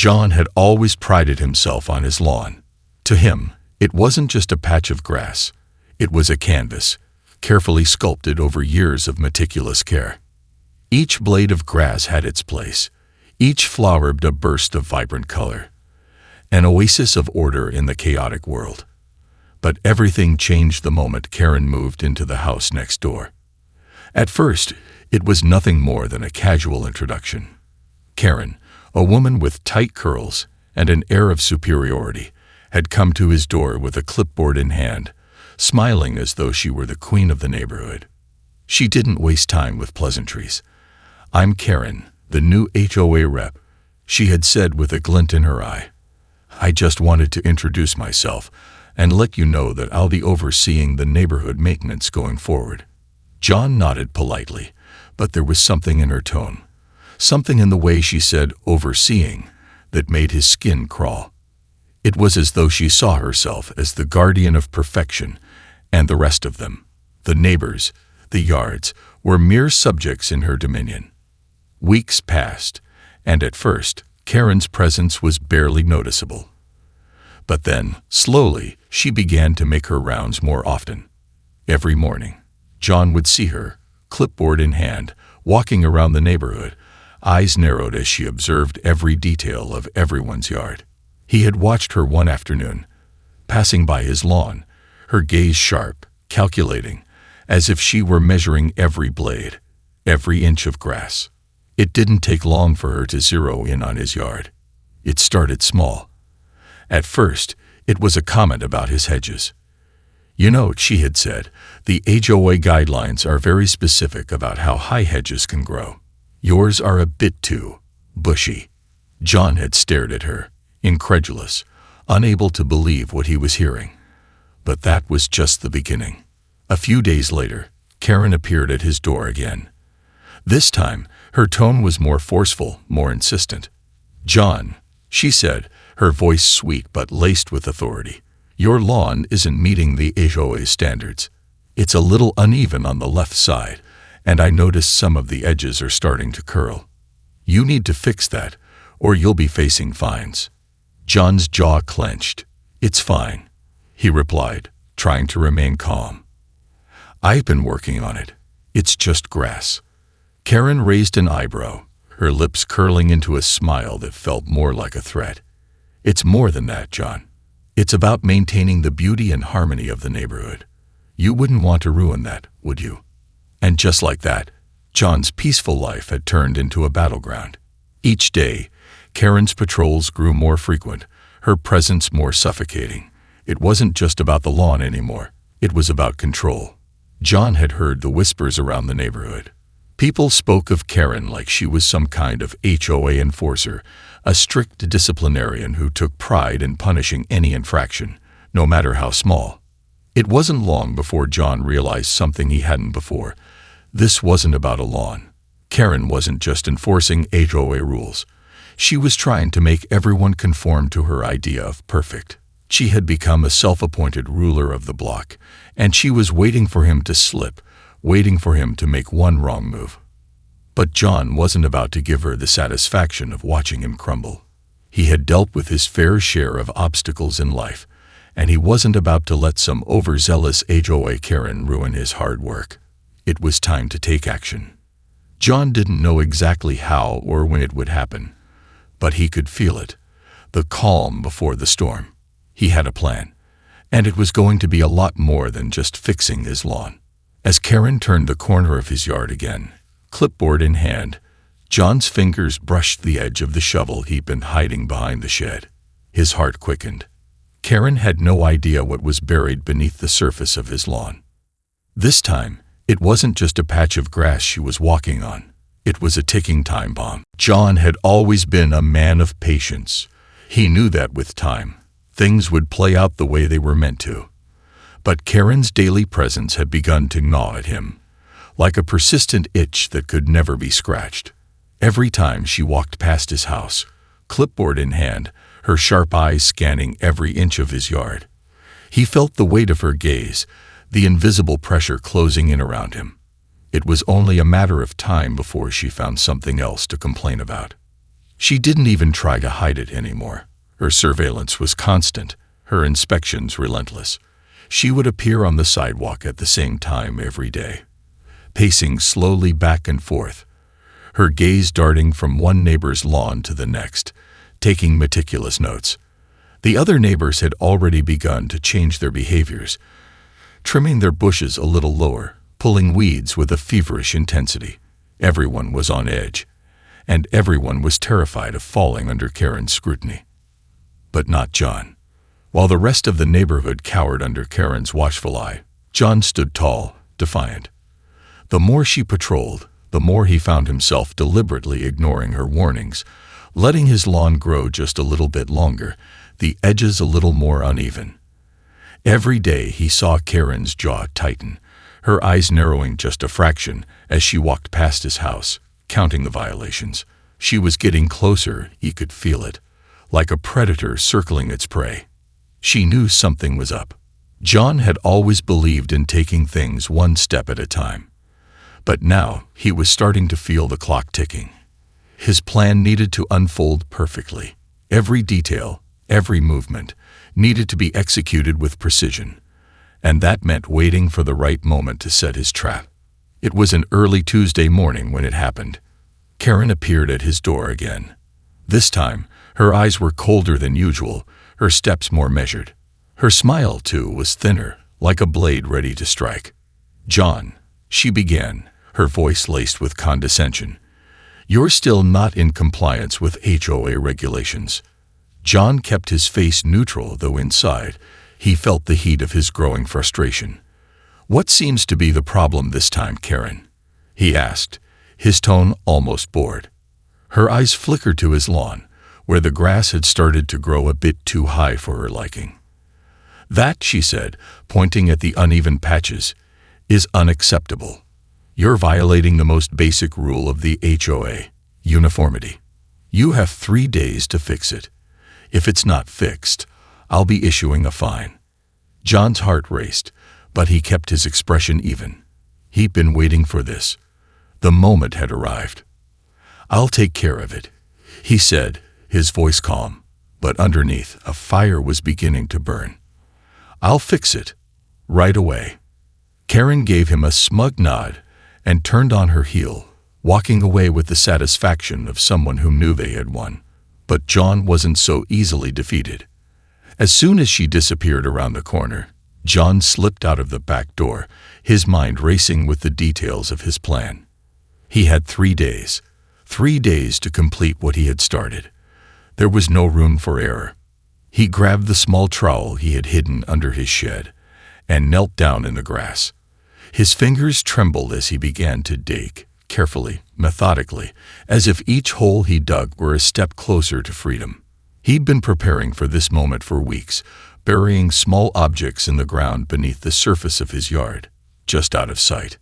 John had always prided himself on his lawn. To him, it wasn't just a patch of grass. It was a canvas, carefully sculpted over years of meticulous care. Each blade of grass had its place. Each flower a burst of vibrant color. An oasis of order in the chaotic world. But everything changed the moment Karen moved into the house next door. At first, it was nothing more than a casual introduction. Karen, a woman with tight curls and an air of superiority, had come to his door with a clipboard in hand, smiling as though she were the queen of the neighborhood. She didn't waste time with pleasantries. "I'm Karen, the new HOA rep," she had said with a glint in her eye. "I just wanted to introduce myself and let you know that I'll be overseeing the neighborhood maintenance going forward." John nodded politely, but there was something in her tone, something in the way she said "overseeing," that made his skin crawl. It was as though she saw herself as the guardian of perfection, and the rest of them, the neighbors, the yards, were mere subjects in her dominion. Weeks passed, and at first, Karen's presence was barely noticeable. But then, slowly, she began to make her rounds more often. Every morning, John would see her, clipboard in hand, walking around the neighborhood, eyes narrowed as she observed every detail of everyone's yard. He had watched her one afternoon, passing by his lawn, her gaze sharp, calculating, as if she were measuring every blade, every inch of grass. It didn't take long for her to zero in on his yard. It started small. At first, it was a comment about his hedges. "You know," she had said, "the HOA guidelines are very specific about how high hedges can grow. Yours are a bit too bushy." John had stared at her, incredulous, unable to believe what he was hearing. But that was just the beginning. A few days later, Karen appeared at his door again. This time, her tone was more forceful, more insistent. "John," she said, her voice sweet but laced with authority, "your lawn isn't meeting the HOA standards. It's a little uneven on the left side, and I noticed some of the edges are starting to curl. You need to fix that, or you'll be facing fines." John's jaw clenched. "It's fine," he replied, trying to remain calm. "I've been working on it. It's just grass." Karen raised an eyebrow, her lips curling into a smile that felt more like a threat. "It's more than that, John. It's about maintaining the beauty and harmony of the neighborhood. You wouldn't want to ruin that, would you?" And just like that, John's peaceful life had turned into a battleground. Each day, Karen's patrols grew more frequent, her presence more suffocating. It wasn't just about the lawn anymore. It was about control. John had heard the whispers around the neighborhood. People spoke of Karen like she was some kind of HOA enforcer, a strict disciplinarian who took pride in punishing any infraction, no matter how small. It wasn't long before John realized something he hadn't before. This wasn't about a lawn. Karen wasn't just enforcing HOA rules. She was trying to make everyone conform to her idea of perfect. She had become a self-appointed ruler of the block, and she was waiting for him to slip, waiting for him to make one wrong move. But John wasn't about to give her the satisfaction of watching him crumble. He had dealt with his fair share of obstacles in life, and he wasn't about to let some overzealous HOA Karen ruin his hard work. It was time to take action. John didn't know exactly how or when it would happen, but he could feel it, the calm before the storm. He had a plan, and it was going to be a lot more than just fixing his lawn. As Karen turned the corner of his yard again, clipboard in hand, John's fingers brushed the edge of the shovel he'd been hiding behind the shed. His heart quickened. Karen had no idea what was buried beneath the surface of his lawn. This time, it wasn't just a patch of grass she was walking on. It was a ticking time bomb. John had always been a man of patience. He knew that with time, things would play out the way they were meant to. But Karen's daily presence had begun to gnaw at him, like a persistent itch that could never be scratched. Every time she walked past his house, clipboard in hand, her sharp eyes scanning every inch of his yard, he felt the weight of her gaze, the invisible pressure closing in around him. It was only a matter of time before she found something else to complain about. She didn't even try to hide it anymore. Her surveillance was constant, her inspections relentless. She would appear on the sidewalk at the same time every day, pacing slowly back and forth, her gaze darting from one neighbor's lawn to the next, taking meticulous notes. The other neighbors had already begun to change their behaviors, trimming their bushes a little lower, pulling weeds with a feverish intensity. Everyone was on edge, and everyone was terrified of falling under Karen's scrutiny. But not John. While the rest of the neighborhood cowered under Karen's watchful eye, John stood tall, defiant. The more she patrolled, the more he found himself deliberately ignoring her warnings, letting his lawn grow just a little bit longer, the edges a little more uneven. Every day he saw Karen's jaw tighten, her eyes narrowing just a fraction as she walked past his house, counting the violations. She was getting closer, he could feel it, like a predator circling its prey. She knew something was up. John had always believed in taking things one step at a time. But now he was starting to feel the clock ticking. His plan needed to unfold perfectly. Every detail, every movement, needed to be executed with precision. And that meant waiting for the right moment to set his trap. It was an early Tuesday morning when it happened. Karen appeared at his door again. This time, her eyes were colder than usual, her steps more measured. Her smile, too, was thinner, like a blade ready to strike. "John," she began, her voice laced with condescension, "you're still not in compliance with HOA regulations." John kept his face neutral, though inside, he felt the heat of his growing frustration. "What seems to be the problem this time, Karen?" he asked, his tone almost bored. Her eyes flickered to his lawn, where the grass had started to grow a bit too high for her liking. "That," she said, pointing at the uneven patches, "is unacceptable. You're violating the most basic rule of the HOA, uniformity. You have 3 days to fix it. If it's not fixed, I'll be issuing a fine." John's heart raced, but he kept his expression even. He'd been waiting for this. The moment had arrived. "I'll take care of it," he said, his voice calm, but underneath a fire was beginning to burn. "I'll fix it, right away." Karen gave him a smug nod and turned on her heel, walking away with the satisfaction of someone who knew they had won. But John wasn't so easily defeated. As soon as she disappeared around the corner, John slipped out of the back door, his mind racing with the details of his plan. He had 3 days. 3 days to complete what he had started. There was no room for error. He grabbed the small trowel he had hidden under his shed and knelt down in the grass. His fingers trembled as he began to dig, carefully, methodically, as if each hole he dug were a step closer to freedom. He'd been preparing for this moment for weeks, burying small objects in the ground beneath the surface of his yard, just out of sight.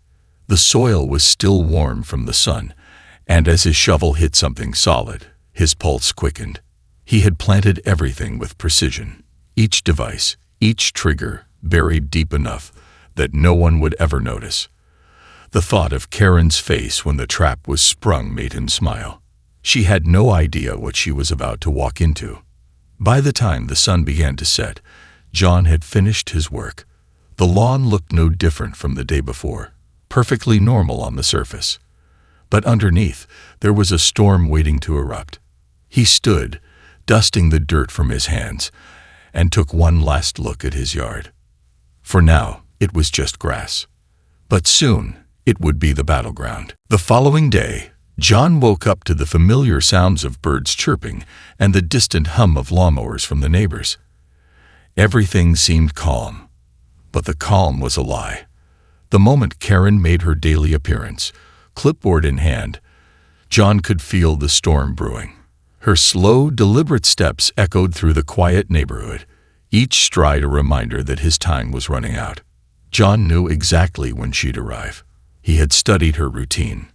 The soil was still warm from the sun, and as his shovel hit something solid, his pulse quickened. He had planted everything with precision, each device, each trigger buried deep enough that no one would ever notice. The thought of Karen's face when the trap was sprung made him smile. She had no idea what she was about to walk into. By the time the sun began to set, John had finished his work. The lawn looked no different from the day before, perfectly normal on the surface. But underneath, there was a storm waiting to erupt. He stood, dusting the dirt from his hands, and took one last look at his yard. For now, it was just grass. But soon, it would be the battleground. The following day, John woke up to the familiar sounds of birds chirping and the distant hum of lawnmowers from the neighbors. Everything seemed calm, but the calm was a lie. The moment Karen made her daily appearance, clipboard in hand, John could feel the storm brewing. Her slow, deliberate steps echoed through the quiet neighborhood, each stride a reminder that his time was running out. John knew exactly when she'd arrive. He had studied her routine,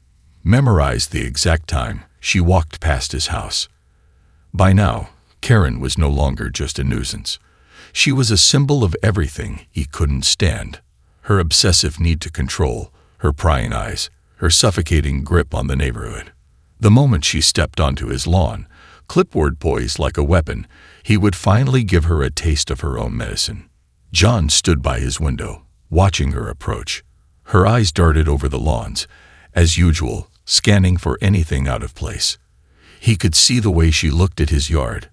memorized the exact time she walked past his house. By now, Karen was no longer just a nuisance. She was a symbol of everything he couldn't stand. Her obsessive need to control, her prying eyes, her suffocating grip on the neighborhood. The moment she stepped onto his lawn, Clipboard poised like a weapon, he would finally give her a taste of her own medicine. John stood by his window, watching her approach. Her eyes darted over the lawns, as usual, scanning for anything out of place. He could see the way she looked at his yard,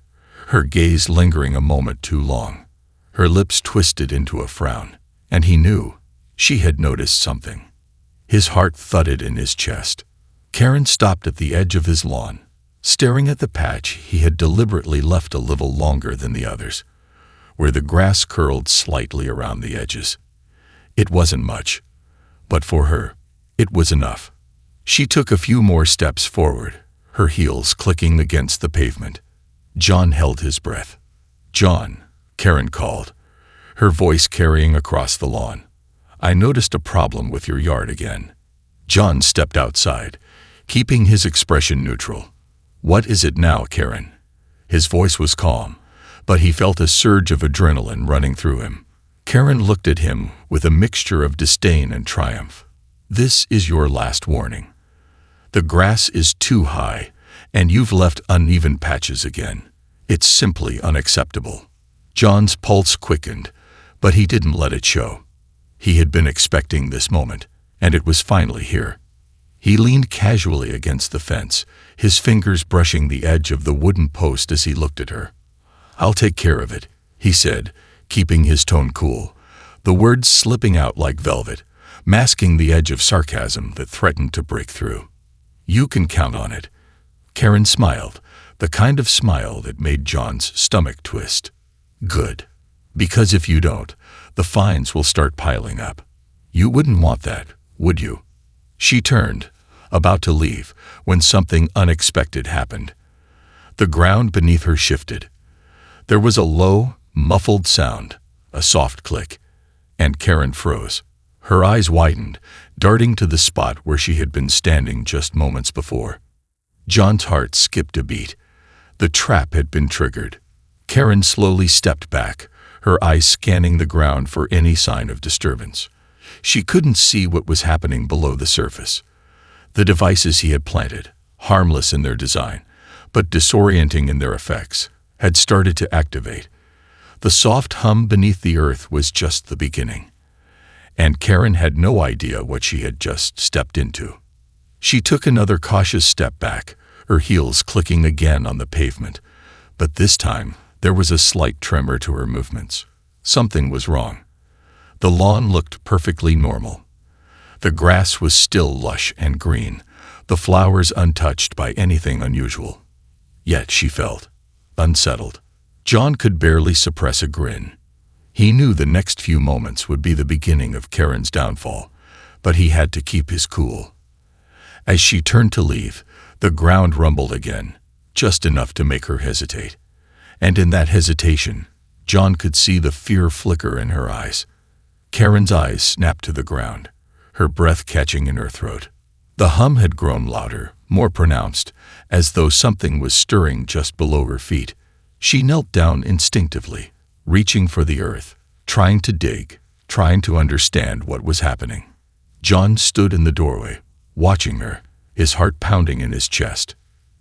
her gaze lingering a moment too long. Her lips twisted into a frown, and he knew she had noticed something. His heart thudded in his chest. Karen stopped at the edge of his lawn, staring at the patch he had deliberately left a little longer than the others, where the grass curled slightly around the edges. It wasn't much, but for her, it was enough. She took a few more steps forward, her heels clicking against the pavement. John held his breath. "John," Karen called, her voice carrying across the lawn. "I noticed a problem with your yard again." John stepped outside, keeping his expression neutral. "What is it now, Karen?" His voice was calm, but he felt a surge of adrenaline running through him. Karen looked at him with a mixture of disdain and triumph. "This is your last warning. The grass is too high, and you've left uneven patches again. It's simply unacceptable." John's pulse quickened, but he didn't let it show. He had been expecting this moment, and it was finally here. He leaned casually against the fence, his fingers brushing the edge of the wooden post as he looked at her. "I'll take care of it," he said, keeping his tone cool, the words slipping out like velvet, masking the edge of sarcasm that threatened to break through. "You can count on it." Karen smiled, the kind of smile that made John's stomach twist. "Good. Because if you don't, the fines will start piling up. You wouldn't want that, would you?" She turned, about to leave, when something unexpected happened. The ground beneath her shifted. There was a low, muffled sound, a soft click, and Karen froze. Her eyes widened, darting to the spot where she had been standing just moments before. John's heart skipped a beat. The trap had been triggered. Karen slowly stepped back, her eyes scanning the ground for any sign of disturbance. She couldn't see what was happening below the surface. The devices he had planted, harmless in their design, but disorienting in their effects, had started to activate. The soft hum beneath the earth was just the beginning, and Karen had no idea what she had just stepped into. She took another cautious step back, her heels clicking again on the pavement, but this time there was a slight tremor to her movements. Something was wrong. The lawn looked perfectly normal. The grass was still lush and green, the flowers untouched by anything unusual. Yet she felt unsettled. John could barely suppress a grin. He knew the next few moments would be the beginning of Karen's downfall, but he had to keep his cool. As she turned to leave, the ground rumbled again, just enough to make her hesitate. And in that hesitation, John could see the fear flicker in her eyes. Karen's eyes snapped to the ground, her breath catching in her throat. The hum had grown louder, more pronounced, as though something was stirring just below her feet. She knelt down instinctively, reaching for the earth, trying to dig, trying to understand what was happening. John stood in the doorway, watching her, his heart pounding in his chest.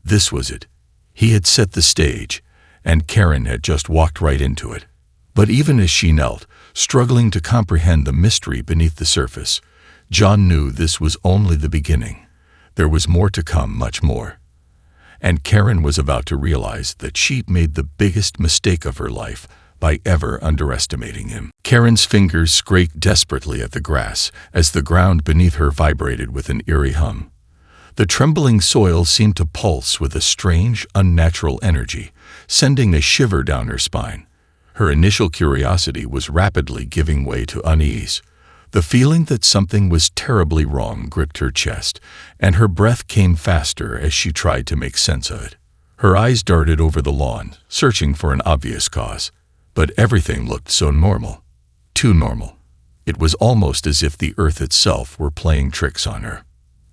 This was it. He had set the stage, and Karen had just walked right into it. But even as she knelt, struggling to comprehend the mystery beneath the surface, John knew this was only the beginning. There was more to come, much more. And Karen was about to realize that she'd made the biggest mistake of her life by ever underestimating him. Karen's fingers scraped desperately at the grass as the ground beneath her vibrated with an eerie hum. The trembling soil seemed to pulse with a strange, unnatural energy, sending a shiver down her spine. Her initial curiosity was rapidly giving way to unease. The feeling that something was terribly wrong gripped her chest, and her breath came faster as she tried to make sense of it. Her eyes darted over the lawn, searching for an obvious cause. But everything looked so normal. Too normal. It was almost as if the earth itself were playing tricks on her.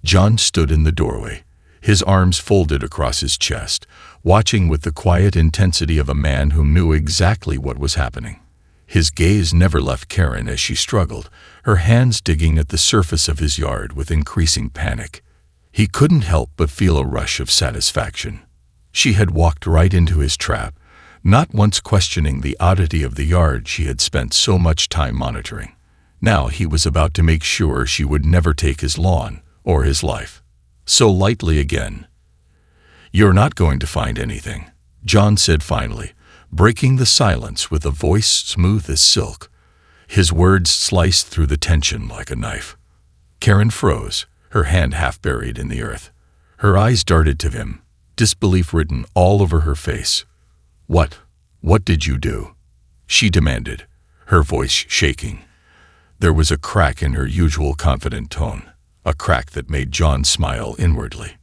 John stood in the doorway, his arms folded across his chest, watching with the quiet intensity of a man who knew exactly what was happening. His gaze never left Karen as she struggled, her hands digging at the surface of his yard with increasing panic. He couldn't help but feel a rush of satisfaction. She had walked right into his trap, not once questioning the oddity of the yard she had spent so much time monitoring. Now he was about to make sure she would never take his lawn or his life so lightly again. "You're not going to find anything," John said finally, breaking the silence with a voice smooth as silk. His words sliced through the tension like a knife. Karen froze, her hand half buried in the earth. Her eyes darted to him, disbelief written all over her face. What did you do?" she demanded, her voice shaking. There was a crack in her usual confident tone, a crack that made John smile inwardly.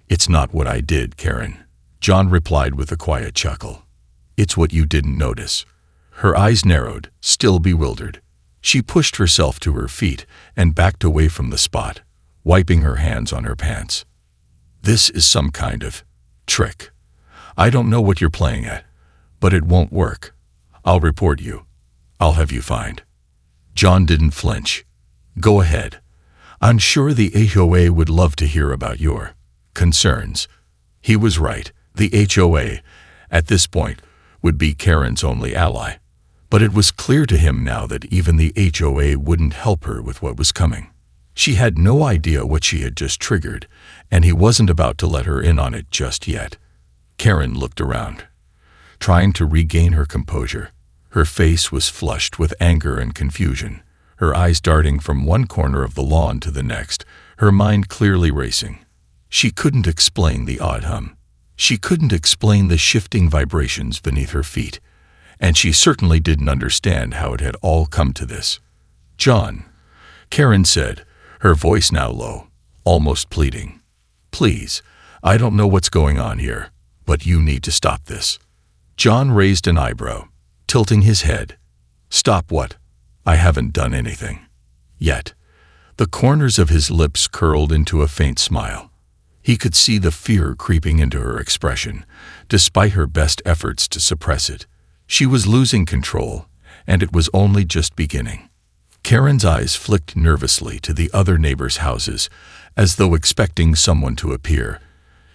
"It's not what I did, Karen," John replied with a quiet chuckle. "It's what you didn't notice." Her eyes narrowed, still bewildered. She pushed herself to her feet and backed away from the spot, wiping her hands on her pants. "This is some kind of trick. I don't know what you're playing at, but it won't work. I'll report you. I'll have you fined." John didn't flinch. "Go ahead. I'm sure the HOA would love to hear about your concerns." He was right. The HOA, at this point, would be Karen's only ally. But it was clear to him now that even the HOA wouldn't help her with what was coming. She had no idea what she had just triggered, and he wasn't about to let her in on it just yet. Karen looked around, trying to regain her composure. Her face was flushed with anger and confusion, her eyes darting from one corner of the lawn to the next, her mind clearly racing. She couldn't explain the odd hum. She couldn't explain the shifting vibrations beneath her feet, and she certainly didn't understand how it had all come to this. "John," Karen said, her voice now low, almost pleading. "Please, I don't know what's going on here, but you need to stop this." John raised an eyebrow, tilting his head. "Stop what? I haven't done anything. Yet." The corners of his lips curled into a faint smile. He could see the fear creeping into her expression, despite her best efforts to suppress it. She was losing control, and it was only just beginning. Karen's eyes flicked nervously to the other neighbors' houses, as though expecting someone to appear,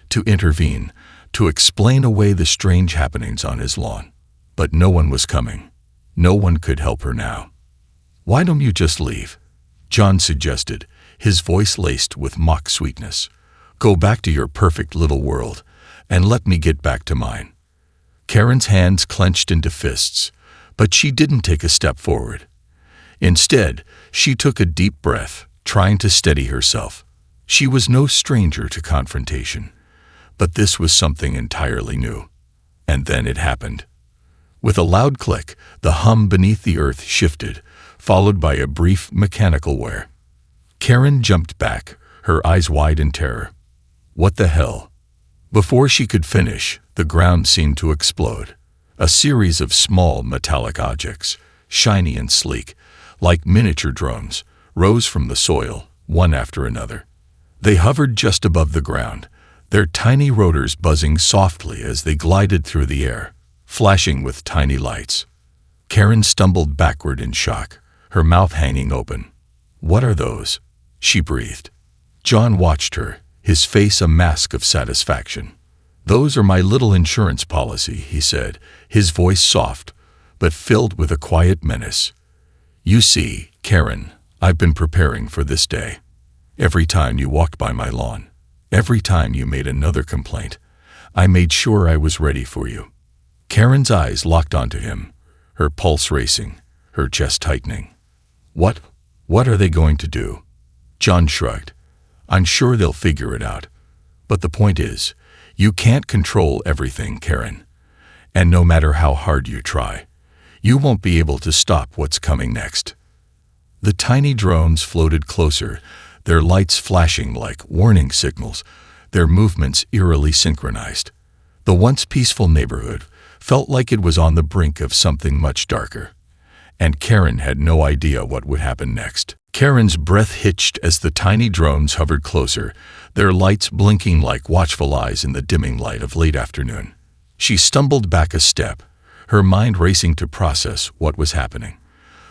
to intervene, to explain away the strange happenings on his lawn. But no one was coming. No one could help her now. "Why don't you just leave?" John suggested, his voice laced with mock sweetness. "Go back to your perfect little world, and let me get back to mine." Karen's hands clenched into fists, but she didn't take a step forward. Instead, she took a deep breath, trying to steady herself. She was no stranger to confrontation, but this was something entirely new. And then it happened. With a loud click, the hum beneath the earth shifted, followed by a brief mechanical whir. Karen jumped back, her eyes wide in terror. "What the hell?" Before she could finish, the ground seemed to explode. A series of small metallic objects, shiny and sleek, like miniature drones, rose from the soil, one after another. They hovered just above the ground, their tiny rotors buzzing softly as they glided through the air, flashing with tiny lights. Karen stumbled backward in shock, her mouth hanging open. "What are those?" she breathed. John watched her, his face a mask of satisfaction. "Those are my little insurance policy," he said, his voice soft, but filled with a quiet menace. "You see, Karen, I've been preparing for this day. Every time you walked by my lawn, every time you made another complaint, I made sure I was ready for you." Karen's eyes locked onto him, her pulse racing, her chest tightening. What are they going to do?" John shrugged. "I'm sure they'll figure it out. But the point is, you can't control everything, Karen. And no matter how hard you try, you won't be able to stop what's coming next." The tiny drones floated closer, their lights flashing like warning signals, their movements eerily synchronized. The once peaceful neighborhood felt like it was on the brink of something much darker. And Karen had no idea what would happen next. Karen's breath hitched as the tiny drones hovered closer, their lights blinking like watchful eyes in the dimming light of late afternoon. She stumbled back a step, her mind racing to process what was happening.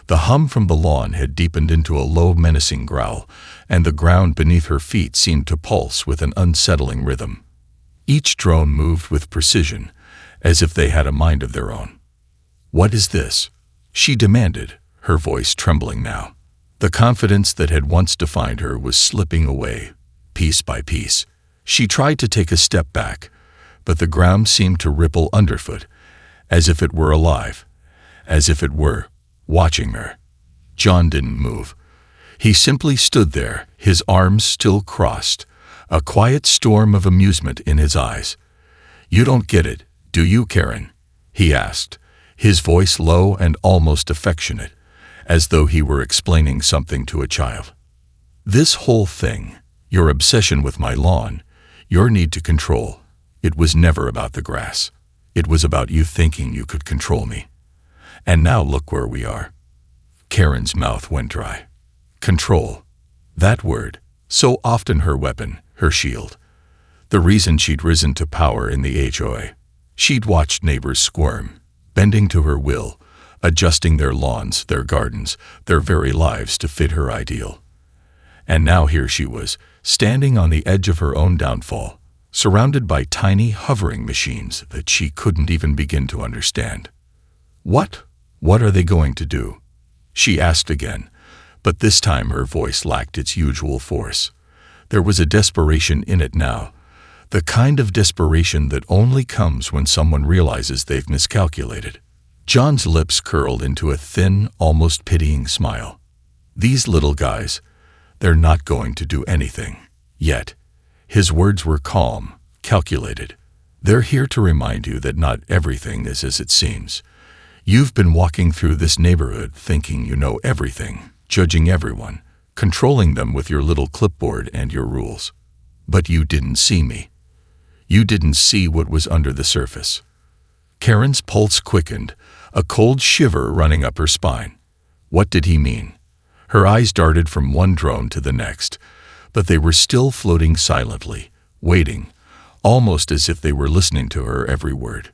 The hum from the lawn had deepened into a low, menacing growl, and the ground beneath her feet seemed to pulse with an unsettling rhythm. Each drone moved with precision, as if they had a mind of their own. "What is this?" she demanded, her voice trembling now. The confidence that had once defined her was slipping away, piece by piece. She tried to take a step back, but the ground seemed to ripple underfoot, as if it were alive, as if it were watching her. John didn't move. He simply stood there, his arms still crossed, a quiet storm of amusement in his eyes. "You don't get it, do you, Karen?" he asked, his voice low and almost affectionate, as though he were explaining something to a child. "This whole thing, your obsession with my lawn, your need to control, it was never about the grass. It was about you thinking you could control me. And now look where we are." Karen's mouth went dry. Control. That word, so often her weapon, her shield. The reason she'd risen to power in the HOA. She'd watched neighbors squirm, bending to her will, adjusting their lawns, their gardens, their very lives to fit her ideal. And now here she was, standing on the edge of her own downfall, surrounded by tiny, hovering machines that she couldn't even begin to understand. What are they going to do?" she asked again, but this time her voice lacked its usual force. There was a desperation in it now, the kind of desperation that only comes when someone realizes they've miscalculated. John's lips curled into a thin, almost pitying smile. "These little guys, they're not going to do anything. Yet." His words were calm, calculated. "They're here to remind you that not everything is as it seems. You've been walking through this neighborhood thinking you know everything, judging everyone, controlling them with your little clipboard and your rules. But you didn't see me. You didn't see what was under the surface." Karen's pulse quickened, a cold shiver running up her spine. What did he mean? Her eyes darted from one drone to the next, but they were still floating silently, waiting, almost as if they were listening to her every word.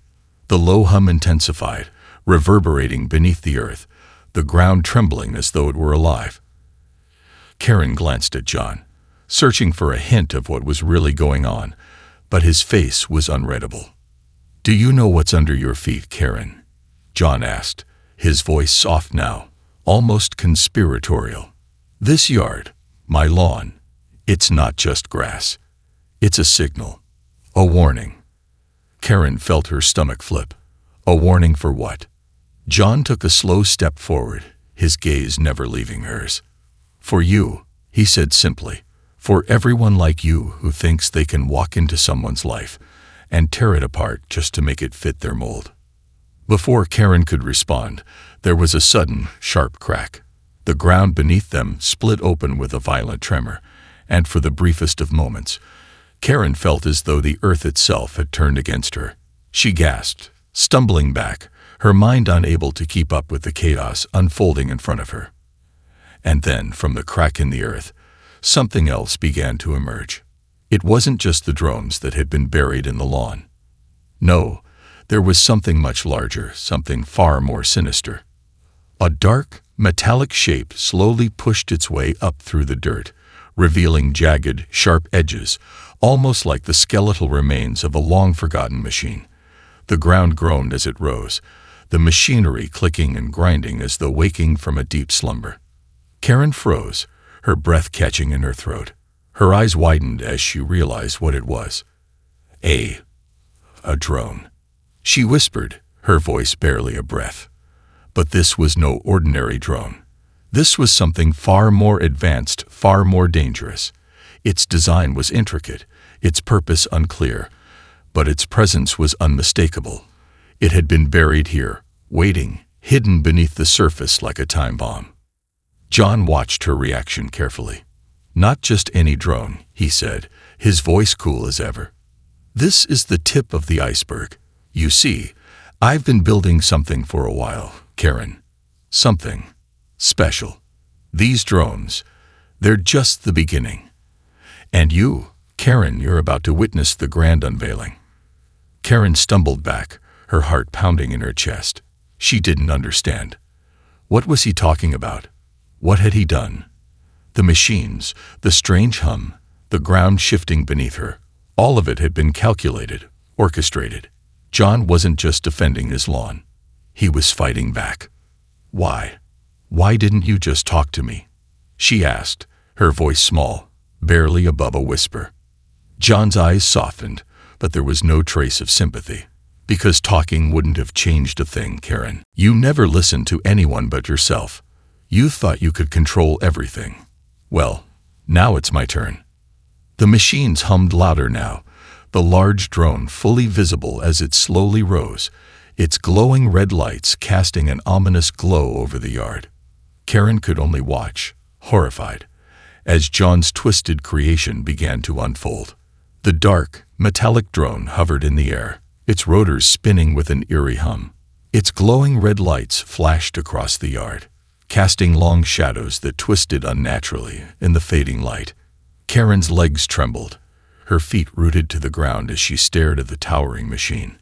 The low hum intensified, reverberating beneath the earth, the ground trembling as though it were alive. Karen glanced at John, searching for a hint of what was really going on, but his face was unreadable. "Do you know what's under your feet, Karen?" John asked, his voice soft now, almost conspiratorial. "This yard, my lawn, it's not just grass. It's a signal, a warning." Karen felt her stomach flip. A warning for what? John took a slow step forward, his gaze never leaving hers. "For you," he said simply. "For everyone like you who thinks they can walk into someone's life and tear it apart just to make it fit their mold." Before Karen could respond, there was a sudden, sharp crack. The ground beneath them split open with a violent tremor, and for the briefest of moments, Karen felt as though the earth itself had turned against her. She gasped, stumbling back, her mind unable to keep up with the chaos unfolding in front of her. And then, from the crack in the earth, something else began to emerge. It wasn't just the drones that had been buried in the lawn. No, there was something much larger, something far more sinister. A dark, metallic shape slowly pushed its way up through the dirt, revealing jagged, sharp edges, almost like the skeletal remains of a long-forgotten machine. The ground groaned as it rose, the machinery clicking and grinding as though waking from a deep slumber. Karen froze, her breath catching in her throat. Her eyes widened as she realized what it was. A drone. She whispered, her voice barely a breath. But this was no ordinary drone. This was something far more advanced, far more dangerous. Its design was intricate, its purpose unclear, but its presence was unmistakable. It had been buried here, waiting, hidden beneath the surface like a time bomb. John watched her reaction carefully. "Not just any drone," he said, his voice cool as ever. "This is the tip of the iceberg. You see, I've been building something for a while, Karen. Something special. These drones, they're just the beginning. And you, Karen, you're about to witness the grand unveiling." Karen stumbled back, her heart pounding in her chest. She didn't understand. What was he talking about? What had he done? The machines, the strange hum, the ground shifting beneath her. All of it had been calculated, orchestrated. John wasn't just defending his lawn. He was fighting back. "Why? Why didn't you just talk to me?" she asked, her voice small, barely above a whisper. John's eyes softened, but there was no trace of sympathy. "Because talking wouldn't have changed a thing, Karen. You never listened to anyone but yourself. You thought you could control everything. Well, now it's my turn." The machines hummed louder now, the large drone fully visible as it slowly rose, its glowing red lights casting an ominous glow over the yard. Karen could only watch, horrified, as John's twisted creation began to unfold. The dark, metallic drone hovered in the air, its rotors spinning with an eerie hum. Its glowing red lights flashed across the yard, casting long shadows that twisted unnaturally in the fading light. Karen's legs trembled, her feet rooted to the ground as she stared at the towering machine,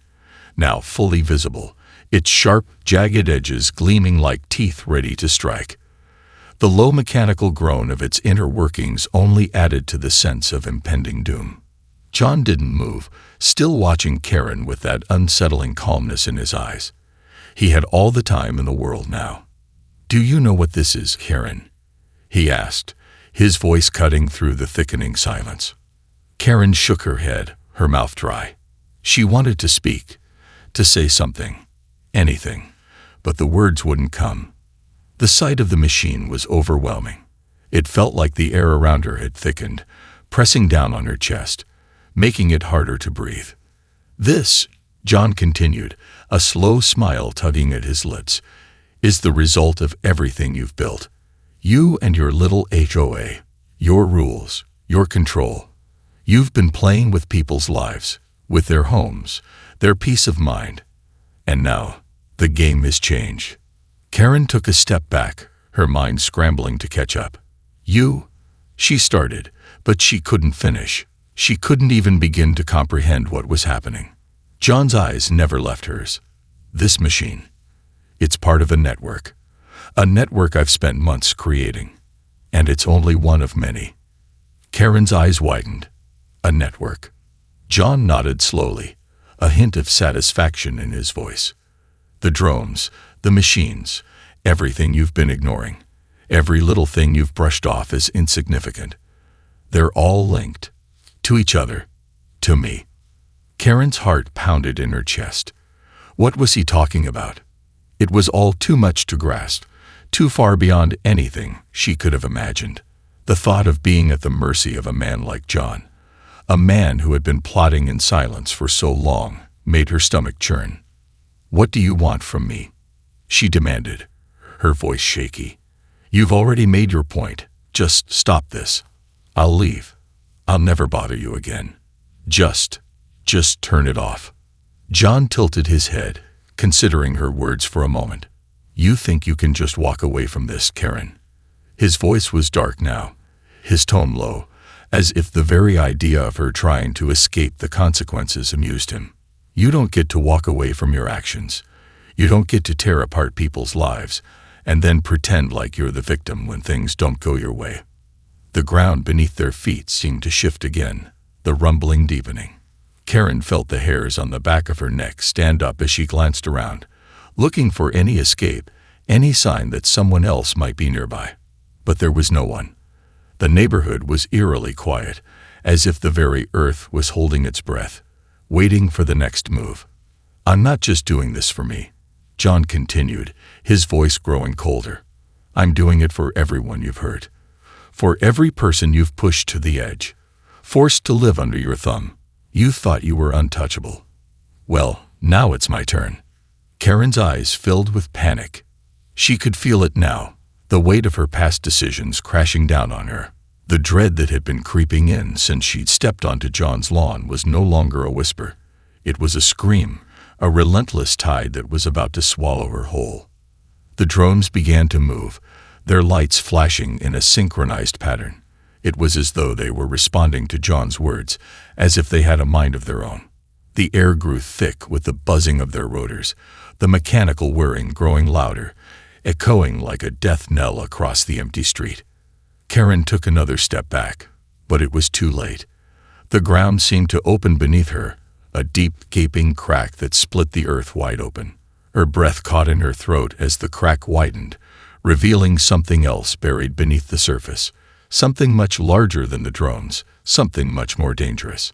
now fully visible, its sharp, jagged edges gleaming like teeth ready to strike. The low mechanical groan of its inner workings only added to the sense of impending doom. John didn't move, still watching Karen with that unsettling calmness in his eyes. He had all the time in the world now. "Do you know what this is, Karen?" he asked, his voice cutting through the thickening silence. Karen shook her head, her mouth dry. She wanted to speak, to say something, anything, but the words wouldn't come. The sight of the machine was overwhelming. It felt like the air around her had thickened, pressing down on her chest, making it harder to breathe. "This," John continued, a slow smile tugging at his lips, "is the result of everything you've built. You and your little HOA, your rules, your control. You've been playing with people's lives, with their homes, their peace of mind. And now, the game has changed." Karen took a step back, her mind scrambling to catch up. "You?" she started, but she couldn't finish. She couldn't even begin to comprehend what was happening. John's eyes never left hers. "This machine. It's part of a network I've spent months creating. And it's only one of many." Karen's eyes widened. "A network?" John nodded slowly, a hint of satisfaction in his voice. "The drones, the machines, everything you've been ignoring, every little thing you've brushed off as insignificant. They're all linked. To each other. To me." Karen's heart pounded in her chest. What was he talking about? It was all too much to grasp, too far beyond anything she could have imagined. The thought of being at the mercy of a man like John, a man who had been plotting in silence for so long, made her stomach churn. "What do you want from me?" she demanded, her voice shaky. "You've already made your point. Just stop this. I'll leave. I'll never bother you again. Just turn it off." John tilted his head, considering her words for a moment. "You think you can just walk away from this, Karen?" His voice was dark now, his tone low, as if the very idea of her trying to escape the consequences amused him. "You don't get to walk away from your actions. You don't get to tear apart people's lives, and then pretend like you're the victim when things don't go your way." The ground beneath their feet seemed to shift again, the rumbling deepening. Karen felt the hairs on the back of her neck stand up as she glanced around, looking for any escape, any sign that someone else might be nearby. But there was no one. The neighborhood was eerily quiet, as if the very earth was holding its breath, waiting for the next move. "I'm not just doing this for me," John continued, his voice growing colder. "I'm doing it for everyone you've hurt. For every person you've pushed to the edge, forced to live under your thumb. You thought you were untouchable. Well, now it's my turn." Karen's eyes filled with panic. She could feel it now, the weight of her past decisions crashing down on her. The dread that had been creeping in since she'd stepped onto John's lawn was no longer a whisper. It was a scream, a relentless tide that was about to swallow her whole. The drones began to move, their lights flashing in a synchronized pattern. It was as though they were responding to John's words, as if they had a mind of their own. The air grew thick with the buzzing of their rotors, the mechanical whirring growing louder, echoing like a death knell across the empty street. Karen took another step back, but it was too late. The ground seemed to open beneath her, a deep, gaping crack that split the earth wide open. Her breath caught in her throat as the crack widened, revealing something else buried beneath the surface, something much larger than the drones, something much more dangerous.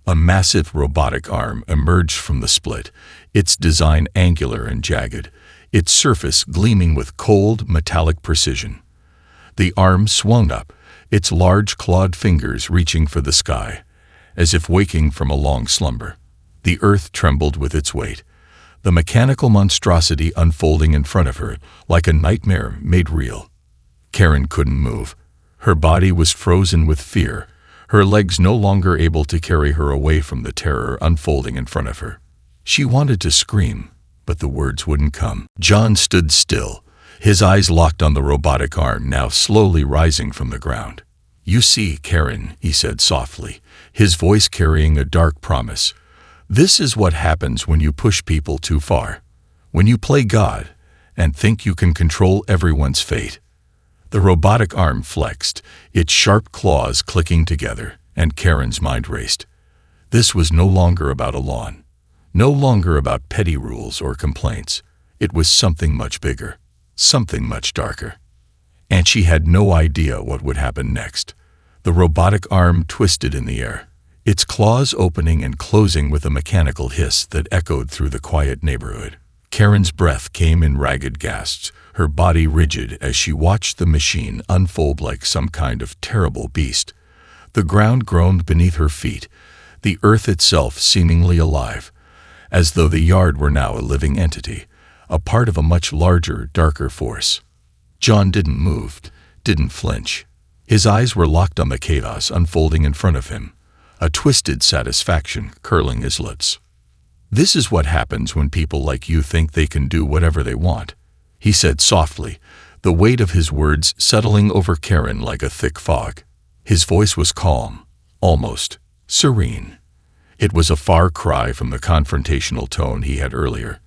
A massive robotic arm emerged from the split, its design angular and jagged, its surface gleaming with cold, metallic precision. The arm swung up, its large clawed fingers reaching for the sky, as if waking from a long slumber. The earth trembled with its weight, the mechanical monstrosity unfolding in front of her like a nightmare made real. Karen couldn't move. Her body was frozen with fear, her legs no longer able to carry her away from the terror unfolding in front of her. She wanted to scream, but the words wouldn't come. John stood still, his eyes locked on the robotic arm now slowly rising from the ground. "You see, Karen," he said softly, his voice carrying a dark promise. "This is what happens when you push people too far. When you play God and think you can control everyone's fate." The robotic arm flexed, its sharp claws clicking together, and Karen's mind raced. This was no longer about a lawn, no longer about petty rules or complaints. It was something much bigger, something much darker. And she had no idea what would happen next. The robotic arm twisted in the air, its claws opening and closing with a mechanical hiss that echoed through the quiet neighborhood. Karen's breath came in ragged gasps, her body rigid as she watched the machine unfold like some kind of terrible beast. The ground groaned beneath her feet, the earth itself seemingly alive, as though the yard were now a living entity, a part of a much larger, darker force. John didn't move, didn't flinch. His eyes were locked on the chaos unfolding in front of him, a twisted satisfaction curling his lips. "This is what happens when people like you think they can do whatever they want," he said softly, the weight of his words settling over Karen like a thick fog. His voice was calm, almost serene. It was a far cry from the confrontational tone he had earlier.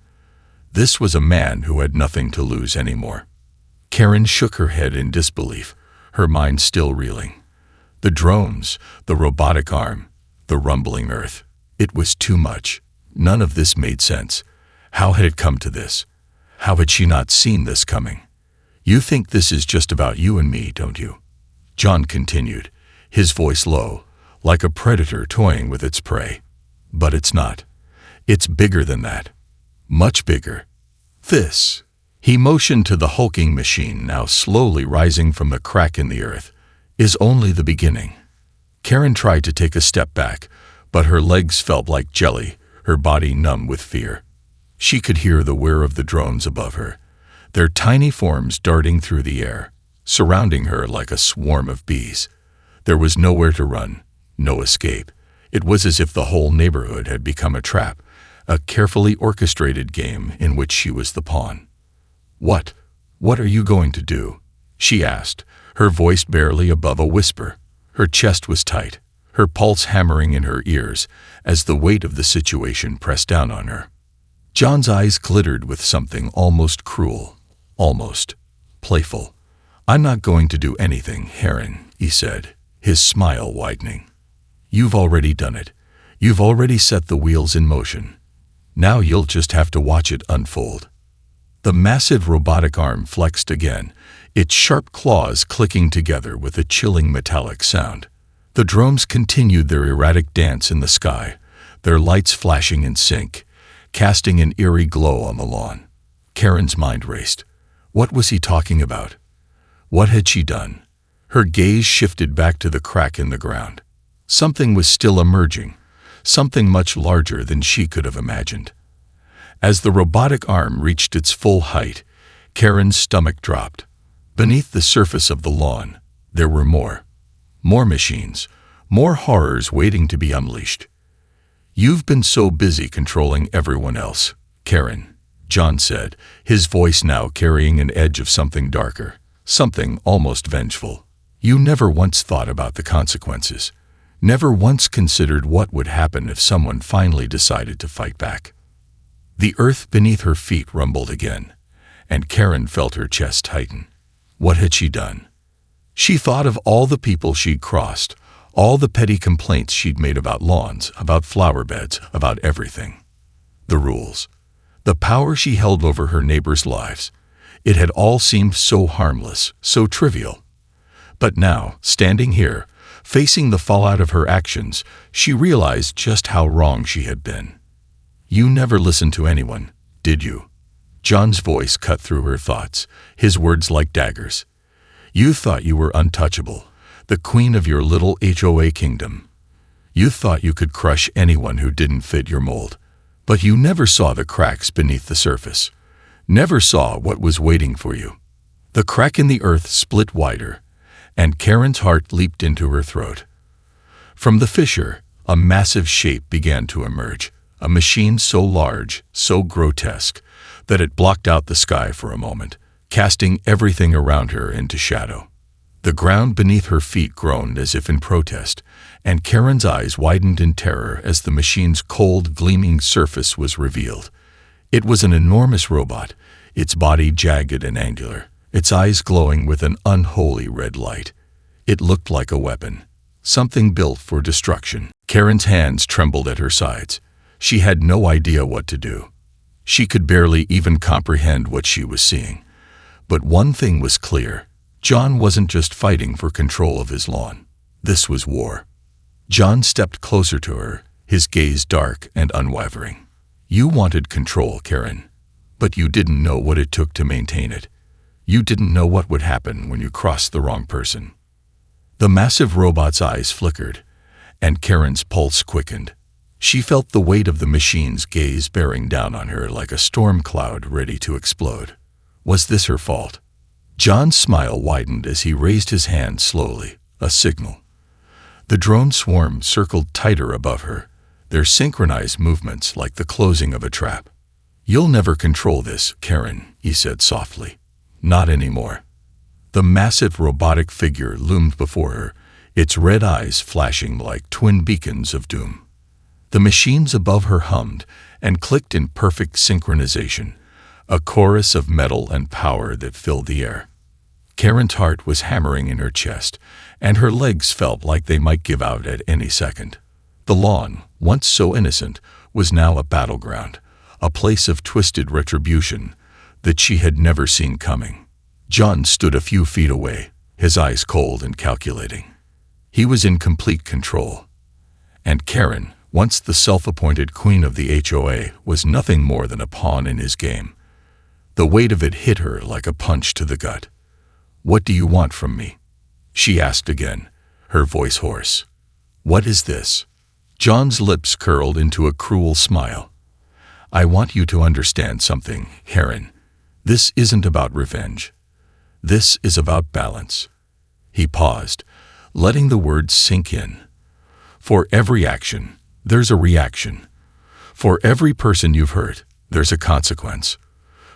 This was a man who had nothing to lose anymore. Karen shook her head in disbelief, her mind still reeling. The drones, the robotic arm, the rumbling earth. It was too much. None of this made sense. How had it come to this? How had she not seen this coming? "You think this is just about you and me, don't you?" John continued, his voice low, like a predator toying with its prey. "But it's not. It's bigger than that. Much bigger. This." He motioned to the hulking machine now slowly rising from the crack in the earth. "Is only the beginning." Karen tried to take a step back, but her legs felt like jelly, her body numb with fear. She could hear the whir of the drones above her, their tiny forms darting through the air, surrounding her like a swarm of bees. There was nowhere to run, no escape. It was as if the whole neighborhood had become a trap, a carefully orchestrated game in which she was the pawn. What are you going to do?" she asked, her voice barely above a whisper. Her chest was tight, her pulse hammering in her ears as the weight of the situation pressed down on her. John's eyes glittered with something almost cruel, almost playful. "I'm not going to do anything, Karen," he said, his smile widening. "You've already done it. You've already set the wheels in motion. Now you'll just have to watch it unfold." The massive robotic arm flexed again, its sharp claws clicking together with a chilling metallic sound. The drones continued their erratic dance in the sky, their lights flashing in sync, casting an eerie glow on the lawn. Karen's mind raced. What was he talking about? What had she done? Her gaze shifted back to the crack in the ground. Something was still emerging, something much larger than she could have imagined. As the robotic arm reached its full height, Karen's stomach dropped. Beneath the surface of the lawn, there were more machines, more horrors waiting to be unleashed. "You've been so busy controlling everyone else, Karen," John said, his voice now carrying an edge of something darker, something almost vengeful. "You never once thought about the consequences, never once considered what would happen if someone finally decided to fight back." The earth beneath her feet rumbled again, and Karen felt her chest tighten. What had she done? She thought of all the people she'd crossed, All the petty complaints she'd made about lawns, about flower beds, about everything. The rules. The power she held over her neighbors' lives. It had all seemed so harmless, so trivial. But now, standing here, facing the fallout of her actions, she realized just how wrong she had been. You never listened to anyone, did you? John's voice cut through her thoughts, his words like daggers. You thought you were untouchable, the queen of your little HOA kingdom. You thought you could crush anyone who didn't fit your mold. But you never saw the cracks beneath the surface. Never saw what was waiting for you. The crack in the earth split wider, and Karen's heart leaped into her throat. From the fissure, a massive shape began to emerge, a machine so large, so grotesque, that it blocked out the sky for a moment, casting everything around her into shadow. The ground beneath her feet groaned as if in protest, and Karen's eyes widened in terror as the machine's cold, gleaming surface was revealed. It was an enormous robot, its body jagged and angular, its eyes glowing with an unholy red light. It looked like a weapon, something built for destruction. Karen's hands trembled at her sides. She had no idea what to do. She could barely even comprehend what she was seeing. But one thing was clear. John wasn't just fighting for control of his lawn. This was war. John stepped closer to her, his gaze dark and unwavering. You wanted control, Karen, but you didn't know what it took to maintain it. You didn't know what would happen when you crossed the wrong person. The massive robot's eyes flickered, and Karen's pulse quickened. She felt the weight of the machine's gaze bearing down on her like a storm cloud ready to explode. Was this her fault? John's smile widened as he raised his hand slowly, a signal. The drone swarm circled tighter above her, their synchronized movements like the closing of a trap. You'll never control this, Karen, he said softly. Not anymore. The massive robotic figure loomed before her, its red eyes flashing like twin beacons of doom. The machines above her hummed and clicked in perfect synchronization, a chorus of metal and power that filled the air. Karen's heart was hammering in her chest, and her legs felt like they might give out at any second. The lawn, once so innocent, was now a battleground, a place of twisted retribution that she had never seen coming. John stood a few feet away, his eyes cold and calculating. He was in complete control. And Karen, once the self-appointed queen of the HOA, was nothing more than a pawn in his game. The weight of it hit her like a punch to the gut. What do you want from me? She asked again, her voice hoarse. What is this? John's lips curled into a cruel smile. I want you to understand something, Karen. This isn't about revenge. This is about balance. He paused, letting the words sink in. For every action, there's a reaction. For every person you've hurt, there's a consequence.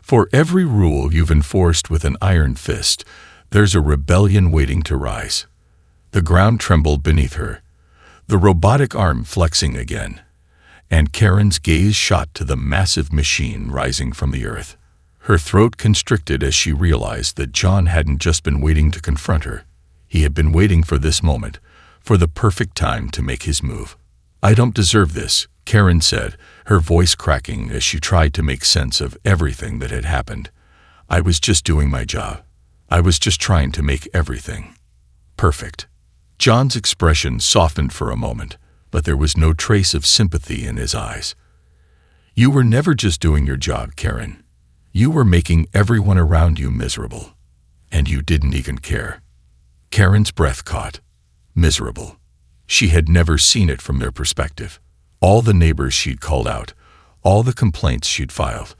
For every rule you've enforced with an iron fist, there's a rebellion waiting to rise. The ground trembled beneath her, the robotic arm flexing again, and Karen's gaze shot to the massive machine rising from the earth. Her throat constricted as she realized that John hadn't just been waiting to confront her. He had been waiting for this moment, for the perfect time to make his move. I don't deserve this, Karen said, her voice cracking as she tried to make sense of everything that had happened. I was just doing my job. I was just trying to make everything perfect. John's expression softened for a moment, but there was no trace of sympathy in his eyes. You were never just doing your job, Karen. You were making everyone around you miserable, and you didn't even care. Karen's breath caught. Miserable. She had never seen it from their perspective. All the neighbors she'd called out, all the complaints she'd filed.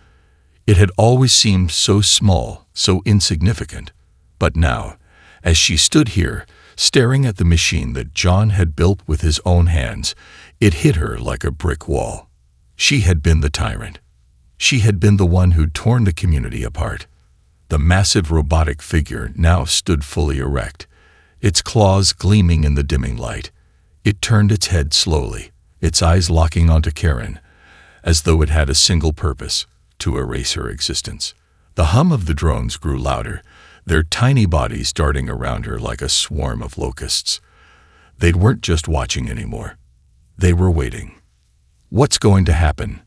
It had always seemed so small, so insignificant. But now, as she stood here, staring at the machine that John had built with his own hands, it hit her like a brick wall. She had been the tyrant. She had been the one who'd torn the community apart. The massive robotic figure now stood fully erect, its claws gleaming in the dimming light. It turned its head slowly, its eyes locking onto Karen, as though it had a single purpose, to erase her existence. The hum of the drones grew louder, their tiny bodies darting around her like a swarm of locusts. They weren't just watching anymore. They were waiting. "What's going to happen?"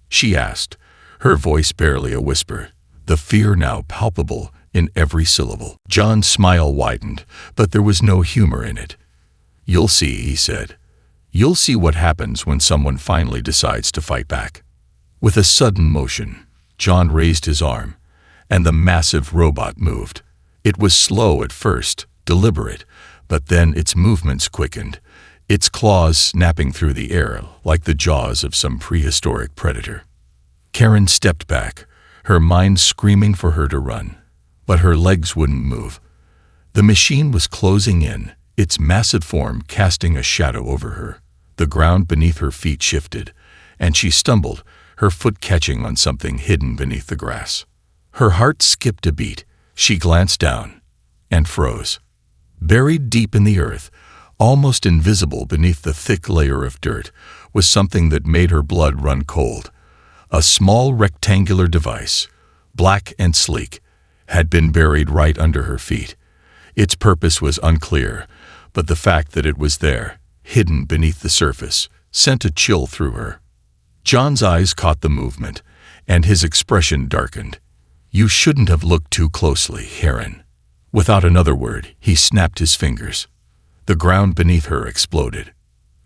she asked, her voice barely a whisper, the fear now palpable in every syllable. John's smile widened, but there was no humor in it. "You'll see," he said. "You'll see what happens when someone finally decides to fight back." With a sudden motion, John raised his arm, and the massive robot moved. It was slow at first, deliberate, but then its movements quickened, its claws snapping through the air like the jaws of some prehistoric predator. Karen stepped back, her mind screaming for her to run, but her legs wouldn't move. The machine was closing in, its massive form casting a shadow over her. The ground beneath her feet shifted, and she stumbled, her foot catching on something hidden beneath the grass. Her heart skipped a beat. She glanced down and froze. Buried deep in the earth, almost invisible beneath the thick layer of dirt, was something that made her blood run cold. A small rectangular device, black and sleek, had been buried right under her feet. Its purpose was unclear, but the fact that it was there, hidden beneath the surface, sent a chill through her. John's eyes caught the movement, and his expression darkened. "You shouldn't have looked too closely, Karen." Without another word, he snapped his fingers. The ground beneath her exploded.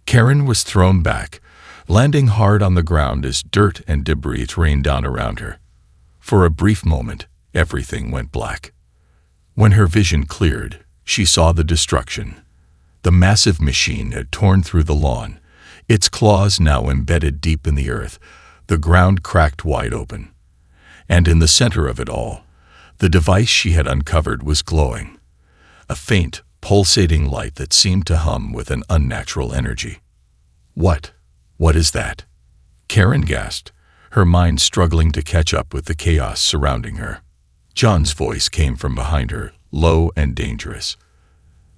Karen was thrown back, landing hard on the ground as dirt and debris rained down around her. For a brief moment, everything went black. When her vision cleared, she saw the destruction. The massive machine had torn through the lawn, its claws now embedded deep in the earth, the ground cracked wide open. And in the center of it all, the device she had uncovered was glowing, a faint, pulsating light that seemed to hum with an unnatural energy. What is that?" Karen gasped, her mind struggling to catch up with the chaos surrounding her. John's voice came from behind her, low and dangerous.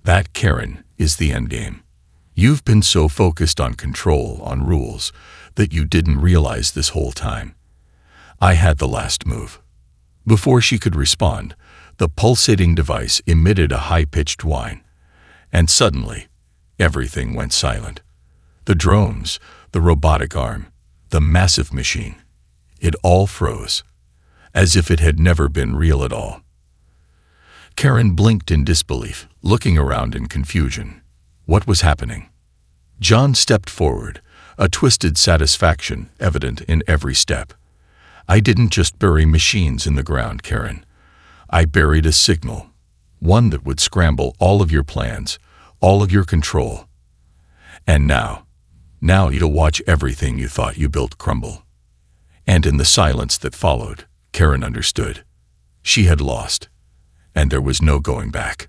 "That, Karen, is the endgame. You've been so focused on control, on rules, that you didn't realize this whole time. I had the last move." Before she could respond, the pulsating device emitted a high-pitched whine, and suddenly, everything went silent. The drones, the robotic arm, the massive machine, it all froze, as if it had never been real at all. Karen blinked in disbelief, looking around in confusion. What was happening? John stepped forward, a twisted satisfaction evident in every step. "I didn't just bury machines in the ground, Karen. I buried a signal, one that would scramble all of your plans, all of your control. And now you'll watch everything you thought you built crumble." And in the silence that followed, Karen understood. She had lost, and there was no going back.